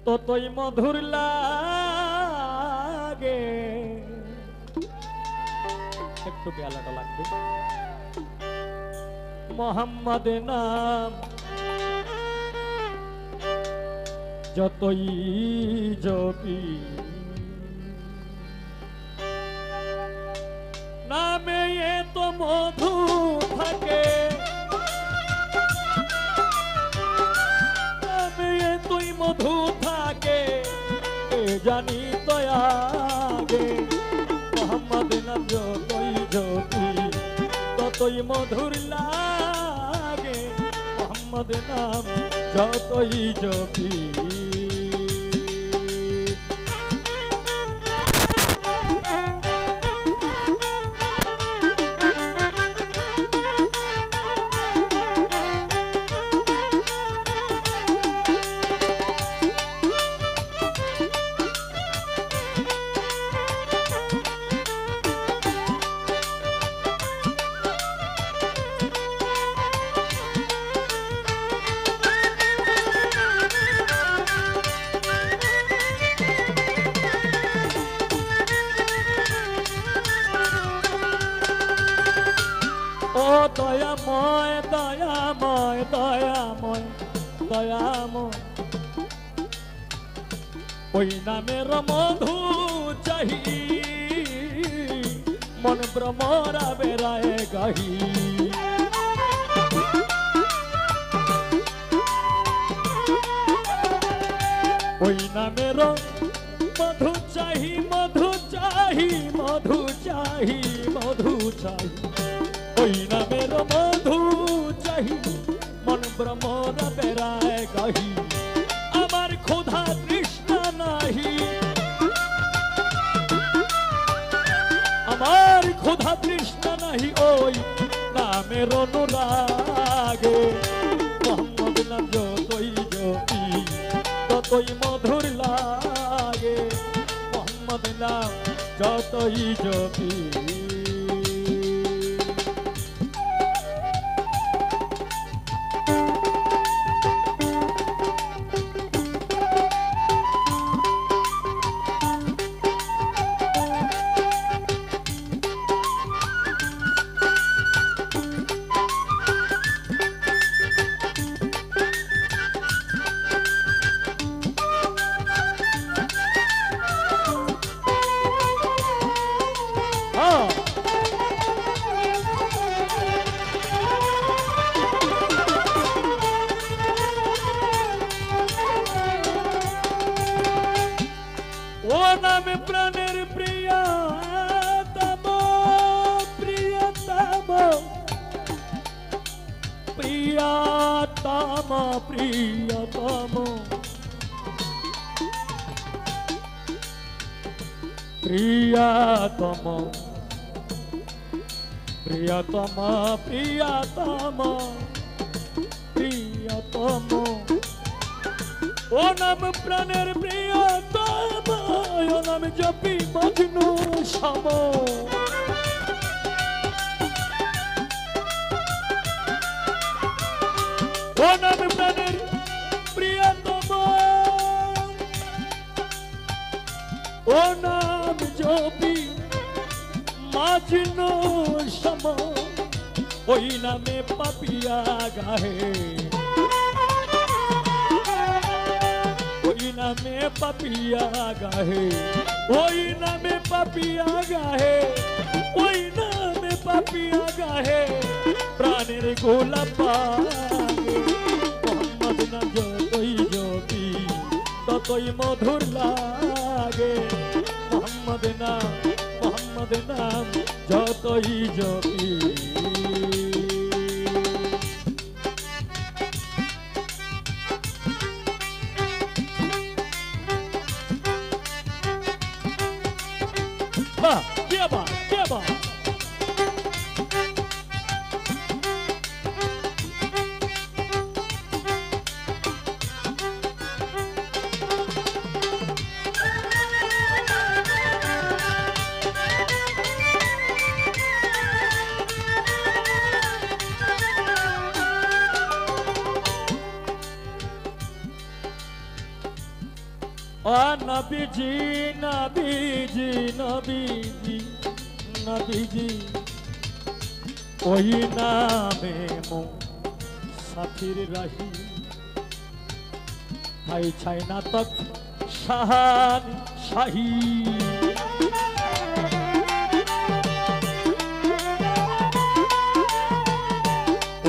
ততই মধুর লাগে। একটু পেয়ালাটা লাগবে। মোহাম্মদ নাম যতই জপি, নামে এত মধু থাকে, নামে এতই মধু থাকে, এ জানি তো আগে। মোহাম্মদ নাম যতই জপি ততই মধুর লাগে। মোহাম্মদ নাম যতই জপি। দয়াময় দয়াময় দয়াময় দয়াময়, ওই নামের মধু চাহি, মন ভ্রমরা বেড়ায় গাহি। ওই নামের মধু চাহি, মধু চাহি, মধু চাহি, মধু চাহি। ওই নামের মধু চাহি, মন ভ্রমরা বেড়ায় গাহি। আমার ক্ষুধা তৃষ্ণা নাহি, আমার ক্ষুধা তৃষ্ণা নাহি, ওই নামের অনুরাগে। মোহাম্মদ নাম যতই জপি ততই মধুর লাগে। মোহাম্মদ নাম যতই জপি। ও নামে প্রাণের প্রিয়তম, প্রিয়তম, প্রিয়তম, প্রিয়তম, প্রিয়তম, প্রিয়তম, প্রিয়তম, প্রিয়তম। ও নাম প্রাণের প্রিয়তম, ও নাম জপি মজনু সম। ও নাম প্রাণের প্রিয়তম, ও নাম জপি মজনু সম। ওই নামে পাপিয়া গাহে, ওই নামে পাপিয়া গাহে, ওই নামে পাপিয়া গাহে, ওই নামে পাপিয়া গাহে। প্রাণের গোলাপ মোহাম্মদ নাম যতই জপি ততই মধুর লাগে। মোহাম্মদ নাম যতই জপি। বাহ, কে বাহ, কে বাহ। ও নবীজি নবীজি নবীজি নবীজি ওই নামে মুসাফির রহি ভাই ছাই না তক শাহান শাহী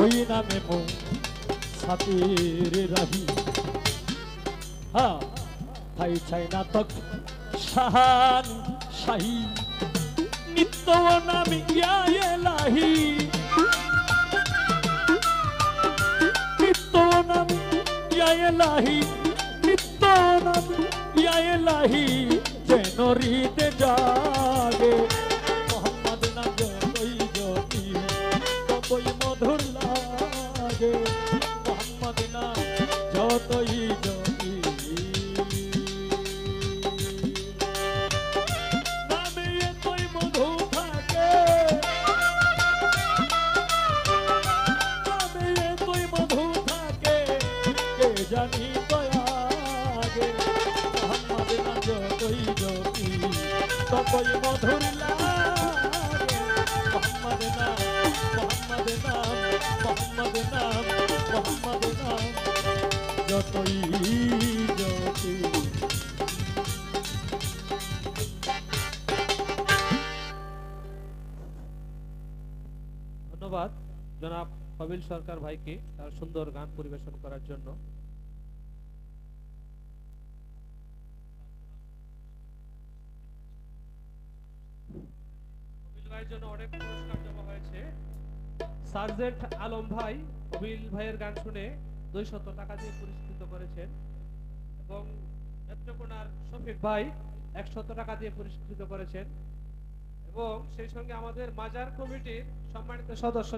ওই নামে মুসাফির রহি হ্যাঁ ভাই ছাই না তক শাহান শাহী নিত্য নাম ইয়া এলাহি নিত্য নাম ইয়া এলাহি নিত্য নাম ইয়া এলাহি যেন হৃদে জাগে মোহাম্মদ নাম যতই জপি ততই মধুর লাগে মোহাম্মদ নাম যতই জপি জানি দয়াগে মোহাম্মদ নাম যতই জপি ততই মধুর লাগে মোহাম্মদ নাম মোহাম্মদ নাম মোহাম্মদ নাম মোহাম্মদ নাম যতই জপি। ধন্যবাদ জনাব কবিল সরকার ভাইকে তার সুন্দর গান পরিবেশন করার জন্য। কবিল ভাইয়ের জন্য অনেক পুরস্কার দেওয়া হয়েছে। সার্জেন্ট আলম ভাই কবিল ভাইয়ের গান শুনে 200 টাকা দিয়ে পুরস্কৃত করেছেন এবং নেত্রকোনার শফিক ভাই 100 টাকা দিয়ে পুরস্কৃত করেছেন এবং সেই সঙ্গে আমাদের মাজার কমিটির সম্মানিত সদস্য